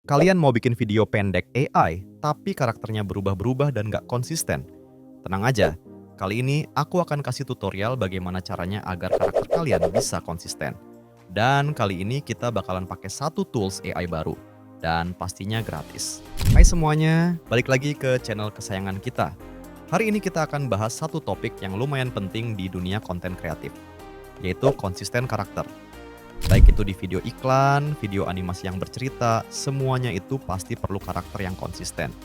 Kalian mau bikin video pendek AI, tapi karakternya berubah-berubah dan nggak konsisten? Tenang aja, kali ini aku akan kasih tutorial bagaimana caranya agar karakter kalian bisa konsisten. Dan kali ini kita bakalan pakai satu tools AI baru, dan pastinya gratis. Hai semuanya, balik lagi ke channel kesayangan kita. Hari ini kita akan bahas satu topik yang lumayan penting di dunia konten kreatif, yaitu konsisten karakter. Baik itu di video iklan, video animasi yang bercerita, semuanya itu pasti perlu karakter yang konsisten.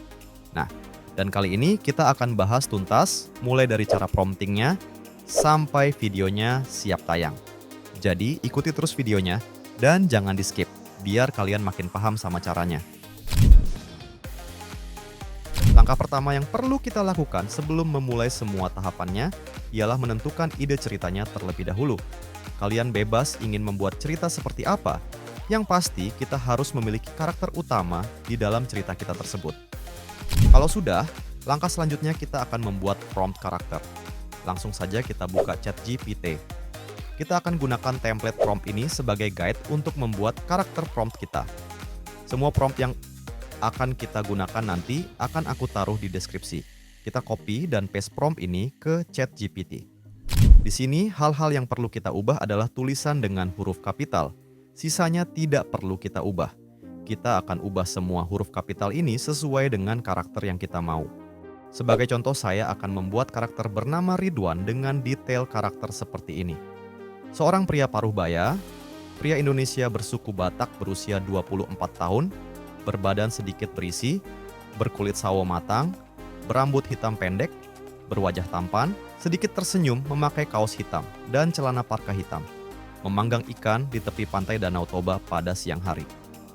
Nah, dan kali ini kita akan bahas tuntas, mulai dari cara promptingnya, sampai videonya siap tayang. Jadi, ikuti terus videonya, dan jangan di-skip, biar kalian makin paham sama caranya. Langkah pertama yang perlu kita lakukan sebelum memulai semua tahapannya, ialah menentukan ide ceritanya terlebih dahulu. Kalian bebas ingin membuat cerita seperti apa. Yang pasti, kita harus memiliki karakter utama di dalam cerita kita tersebut. Kalau sudah, langkah selanjutnya kita akan membuat prompt karakter. Langsung saja kita buka ChatGPT. Kita akan gunakan template prompt ini sebagai guide untuk membuat karakter prompt kita. Semua prompt yang akan kita gunakan nanti akan aku taruh di deskripsi. Kita copy dan paste prompt ini ke ChatGPT. Di sini, hal-hal yang perlu kita ubah adalah tulisan dengan huruf kapital. Sisanya tidak perlu kita ubah. Kita akan ubah semua huruf kapital ini sesuai dengan karakter yang kita mau. Sebagai contoh, saya akan membuat karakter bernama Ridwan dengan detail karakter seperti ini. Seorang pria paruh baya, pria Indonesia bersuku Batak berusia 24 tahun, berbadan sedikit berisi, berkulit sawo matang, berambut hitam pendek, berwajah tampan, sedikit tersenyum memakai kaos hitam dan celana parka hitam. Memanggang ikan di tepi pantai Danau Toba pada siang hari.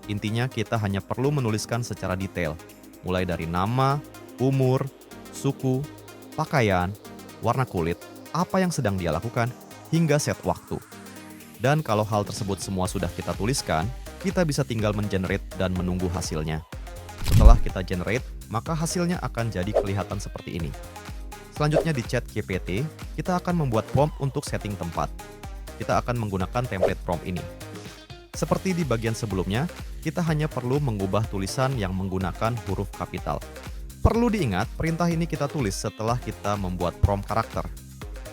Intinya kita hanya perlu menuliskan secara detail, mulai dari nama, umur, suku, pakaian, warna kulit, apa yang sedang dia lakukan, hingga set waktu. Dan kalau hal tersebut semua sudah kita tuliskan, kita bisa tinggal mengenerate dan menunggu hasilnya. Setelah kita generate, maka hasilnya akan jadi kelihatan seperti ini. Selanjutnya di ChatGPT, kita akan membuat prompt untuk setting tempat. Kita akan menggunakan template prompt ini. Seperti di bagian sebelumnya, kita hanya perlu mengubah tulisan yang menggunakan huruf kapital. Perlu diingat, perintah ini kita tulis setelah kita membuat prompt karakter.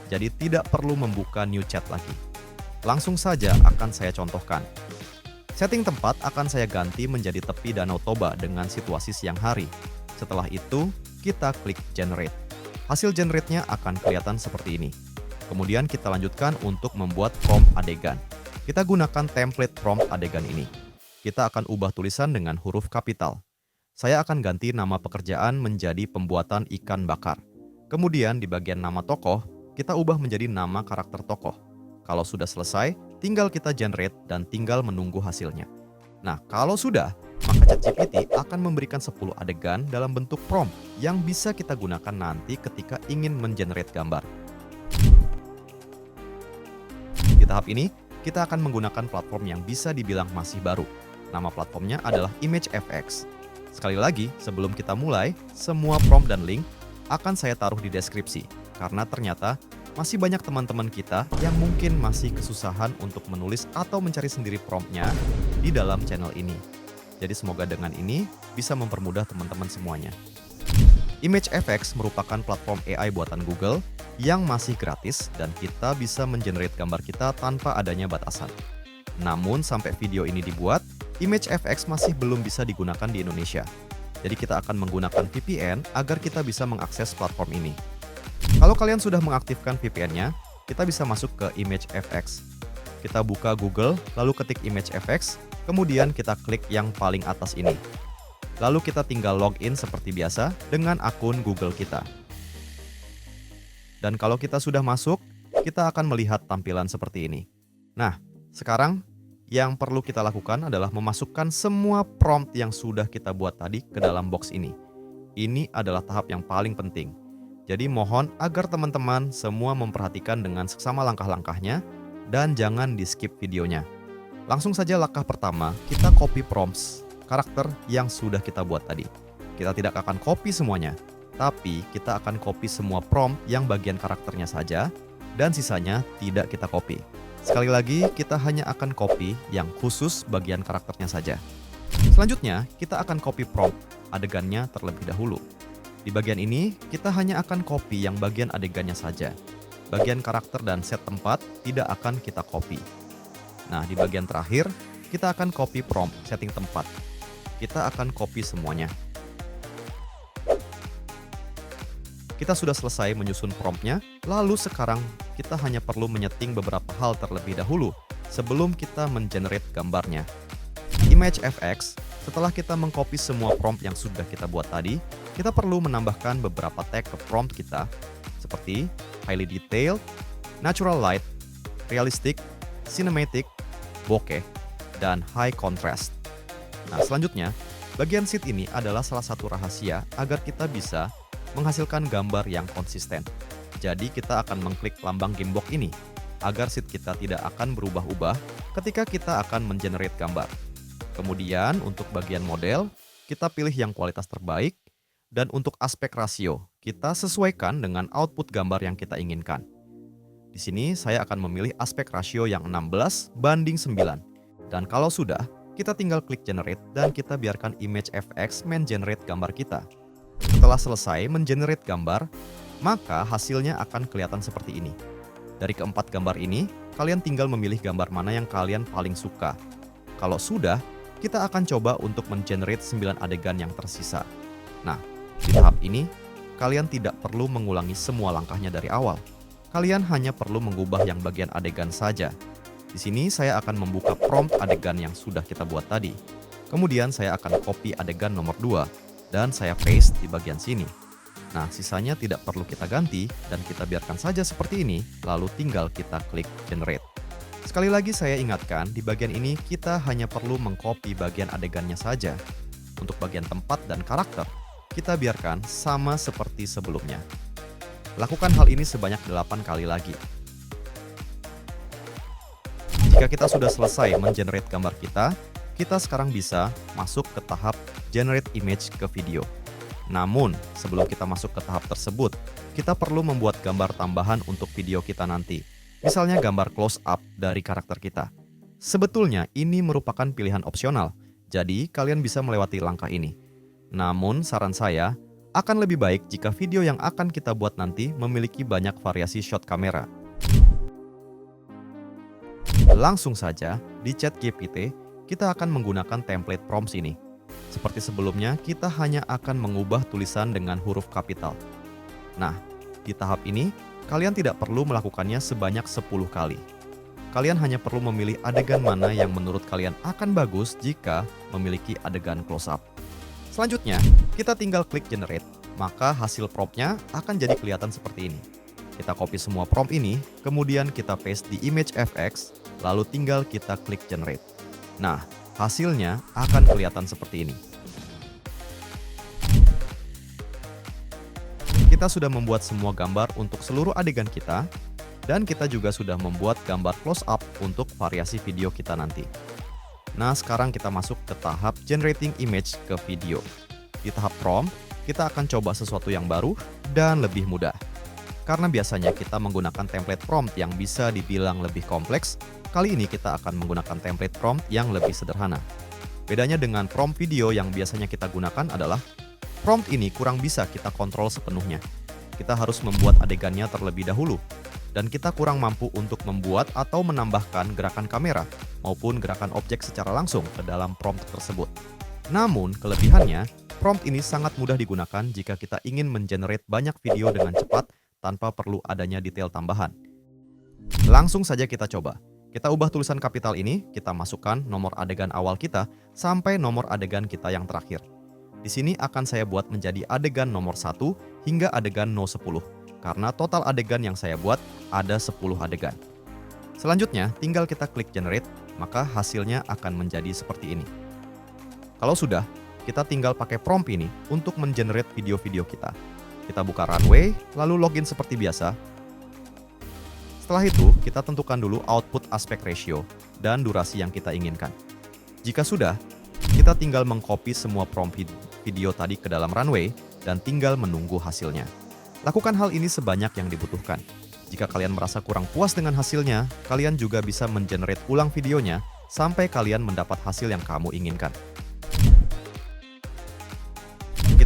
Jadi tidak perlu membuka new chat lagi. Langsung saja akan saya contohkan. Setting tempat akan saya ganti menjadi tepi Danau Toba dengan situasi siang hari. Setelah itu, kita klik generate. Hasil generate-nya akan kelihatan seperti ini. Kemudian kita lanjutkan untuk membuat prompt adegan. Kita gunakan template prompt adegan ini. Kita akan ubah tulisan dengan huruf kapital. Saya akan ganti nama pekerjaan menjadi pembuatan ikan bakar. Kemudian di bagian nama tokoh, kita ubah menjadi nama karakter tokoh. Kalau sudah selesai, tinggal kita generate dan tinggal menunggu hasilnya. Nah, kalau sudah, maka ChatGPT akan memberikan 10 adegan dalam bentuk prompt yang bisa kita gunakan nanti ketika ingin mengenerate gambar. Di tahap ini, kita akan menggunakan platform yang bisa dibilang masih baru. Nama platformnya adalah ImageFX. Sekali lagi, sebelum kita mulai, semua prompt dan link akan saya taruh di deskripsi, karena ternyata masih banyak teman-teman kita yang mungkin masih kesusahan untuk menulis atau mencari sendiri promptnya di dalam channel ini. Jadi semoga dengan ini bisa mempermudah teman-teman semuanya. ImageFX merupakan platform AI buatan Google yang masih gratis dan kita bisa mengenerate gambar kita tanpa adanya batasan. Namun sampai video ini dibuat, ImageFX masih belum bisa digunakan di Indonesia. Jadi kita akan menggunakan VPN agar kita bisa mengakses platform ini. Kalau kalian sudah mengaktifkan VPN-nya, kita bisa masuk ke ImageFX. Kita buka Google, lalu ketik ImageFX, kemudian kita klik yang paling atas ini. Lalu kita tinggal login seperti biasa dengan akun Google kita. Dan kalau kita sudah masuk, kita akan melihat tampilan seperti ini. Nah, sekarang yang perlu kita lakukan adalah memasukkan semua prompt yang sudah kita buat tadi ke dalam box ini. Ini adalah tahap yang paling penting. Jadi mohon agar teman-teman semua memperhatikan dengan seksama langkah-langkahnya dan jangan di-skip videonya. Langsung saja langkah pertama, kita copy prompts karakter yang sudah kita buat tadi. Kita tidak akan copy semuanya, tapi kita akan copy semua prompt yang bagian karakternya saja dan sisanya tidak kita copy. Sekali lagi, kita hanya akan copy yang khusus bagian karakternya saja. Selanjutnya, kita akan copy prompt adegannya terlebih dahulu. Di bagian ini, kita hanya akan copy yang bagian adegannya saja. Bagian karakter dan set tempat tidak akan kita copy. Nah, di bagian terakhir, kita akan copy prompt setting tempat. Kita akan copy semuanya. Kita sudah selesai menyusun promptnya, lalu sekarang kita hanya perlu menyeting beberapa hal terlebih dahulu sebelum kita mengenerate gambarnya. Di ImageFX, setelah kita mengcopy semua prompt yang sudah kita buat tadi, kita perlu menambahkan beberapa tag ke prompt kita, seperti highly detailed, natural light, realistic, cinematic, bokeh, dan high contrast. Nah, selanjutnya, bagian sheet ini adalah salah satu rahasia agar kita bisa menghasilkan gambar yang konsisten. Jadi kita akan mengklik lambang gimbok ini, agar sheet kita tidak akan berubah-ubah ketika kita akan mengenerate gambar. Kemudian untuk bagian model, kita pilih yang kualitas terbaik, dan untuk aspek rasio, kita sesuaikan dengan output gambar yang kita inginkan. Di sini saya akan memilih aspek rasio yang 16:9, dan kalau sudah, kita tinggal klik generate dan kita biarkan ImageFX men-generate gambar kita. Setelah selesai men-generate gambar, maka hasilnya akan kelihatan seperti ini. Dari keempat gambar ini, kalian tinggal memilih gambar mana yang kalian paling suka. Kalau sudah, kita akan coba untuk men-generate 9 adegan yang tersisa. Nah, di tahap ini, kalian tidak perlu mengulangi semua langkahnya dari awal. Kalian hanya perlu mengubah yang bagian adegan saja. Di sini saya akan membuka prompt adegan yang sudah kita buat tadi. Kemudian saya akan copy adegan nomor 2. Dan saya paste di bagian sini. Nah, sisanya tidak perlu kita ganti dan kita biarkan saja seperti ini, lalu tinggal kita klik generate. Sekali lagi saya ingatkan, di bagian ini kita hanya perlu mengcopy bagian adegannya saja. Untuk bagian tempat dan karakter, kita biarkan sama seperti sebelumnya. Lakukan hal ini sebanyak 8 kali lagi. Jika kita sudah selesai mengenerate gambar kita sekarang bisa masuk ke tahap generate image ke video. Namun, sebelum kita masuk ke tahap tersebut, kita perlu membuat gambar tambahan untuk video kita nanti. Misalnya gambar close up dari karakter kita. Sebetulnya ini merupakan pilihan opsional, jadi kalian bisa melewati langkah ini. Namun, saran saya, akan lebih baik jika video yang akan kita buat nanti memiliki banyak variasi shot kamera. Langsung saja, di ChatGPT, kita akan menggunakan template prompts ini. Seperti sebelumnya, kita hanya akan mengubah tulisan dengan huruf kapital. Nah, di tahap ini, kalian tidak perlu melakukannya sebanyak 10 kali. Kalian hanya perlu memilih adegan mana yang menurut kalian akan bagus jika memiliki adegan close up. Selanjutnya, kita tinggal klik generate, maka hasil promptnya akan jadi kelihatan seperti ini. Kita copy semua prompt ini, kemudian kita paste di ImageFX, lalu tinggal kita klik generate. Nah, hasilnya akan kelihatan seperti ini. Kita sudah membuat semua gambar untuk seluruh adegan kita, dan kita juga sudah membuat gambar close up untuk variasi video kita nanti. Nah, sekarang kita masuk ke tahap generating image ke video. Di tahap prompt, kita akan coba sesuatu yang baru dan lebih mudah. Karena biasanya kita menggunakan template prompt yang bisa dibilang lebih kompleks, kali ini kita akan menggunakan template prompt yang lebih sederhana. Bedanya dengan prompt video yang biasanya kita gunakan adalah, prompt ini kurang bisa kita kontrol sepenuhnya. Kita harus membuat adegannya terlebih dahulu, dan kita kurang mampu untuk membuat atau menambahkan gerakan kamera maupun gerakan objek secara langsung ke dalam prompt tersebut. Namun, kelebihannya, prompt ini sangat mudah digunakan jika kita ingin mengenerate banyak video dengan cepat tanpa perlu adanya detail tambahan. Langsung saja kita coba. Kita ubah tulisan kapital ini, kita masukkan nomor adegan awal kita sampai nomor adegan kita yang terakhir. Di sini akan saya buat menjadi adegan nomor 1 hingga adegan no 10, karena total adegan yang saya buat ada 10 adegan. Selanjutnya, tinggal kita klik generate, maka hasilnya akan menjadi seperti ini. Kalau sudah, kita tinggal pakai prompt ini untuk mengenerate video-video kita. Kita buka Runway, lalu login seperti biasa. Setelah itu, kita tentukan dulu output aspect ratio dan durasi yang kita inginkan. Jika sudah, kita tinggal mengcopy semua prompt video tadi ke dalam Runway dan tinggal menunggu hasilnya. Lakukan hal ini sebanyak yang dibutuhkan. Jika kalian merasa kurang puas dengan hasilnya, kalian juga bisa mengenerate ulang videonya sampai kalian mendapat hasil yang kamu inginkan.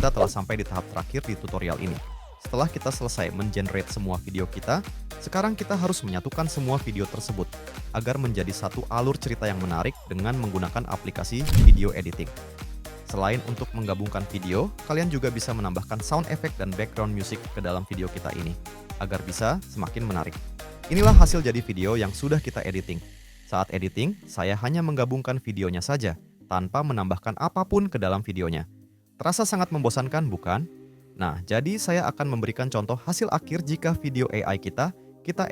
kita telah sampai di tahap terakhir di tutorial ini. Setelah kita selesai mengenerate semua video kita, sekarang kita harus menyatukan semua video tersebut agar menjadi satu alur cerita yang menarik dengan menggunakan aplikasi video editing. Selain untuk menggabungkan video, kalian juga bisa menambahkan sound effect dan background music ke dalam video kita ini, agar bisa semakin menarik. Inilah hasil jadi video yang sudah kita editing. Saat editing, saya hanya menggabungkan videonya saja, tanpa menambahkan apapun ke dalam videonya. Terasa sangat membosankan, bukan? Nah, jadi saya akan memberikan contoh hasil akhir jika video AI kita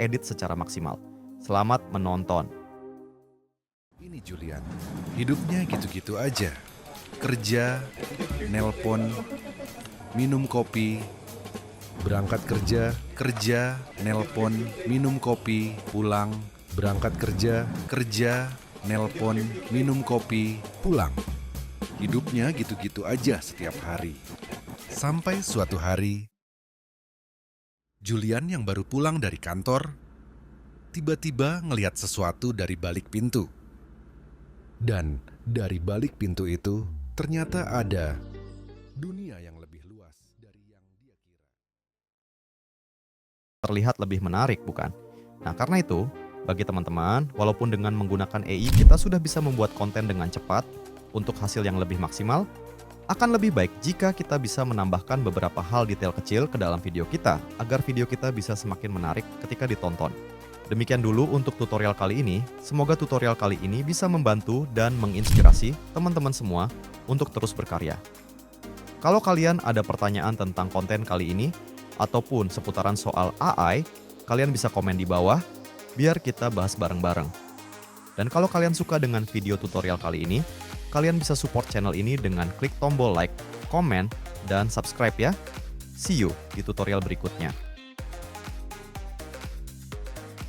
edit secara maksimal. Selamat menonton. Ini Julian, hidupnya gitu-gitu aja. Kerja, nelpon, minum kopi, berangkat kerja, nelpon, minum kopi, pulang, berangkat kerja, nelpon, minum kopi, pulang. Hidupnya gitu-gitu aja setiap hari. Sampai suatu hari, Julian yang baru pulang dari kantor, tiba-tiba ngelihat sesuatu dari balik pintu. Dan dari balik pintu itu, ternyata ada dunia yang lebih luas dari yang dia kira. Terlihat lebih menarik, bukan? Nah, karena itu, bagi teman-teman, walaupun dengan menggunakan AI kita sudah bisa membuat konten dengan cepat untuk hasil yang lebih maksimal, akan lebih baik jika kita bisa menambahkan beberapa hal detail kecil ke dalam video kita agar video kita bisa semakin menarik ketika ditonton. Demikian dulu untuk tutorial kali ini. Semoga tutorial kali ini bisa membantu dan menginspirasi teman-teman semua untuk terus berkarya. Kalau kalian ada pertanyaan tentang konten kali ini ataupun seputaran soal AI, kalian bisa komen di bawah biar kita bahas bareng-bareng. Dan kalau kalian suka dengan video tutorial kali ini, kalian bisa support channel ini dengan klik tombol like, komen, dan subscribe ya. See you di tutorial berikutnya.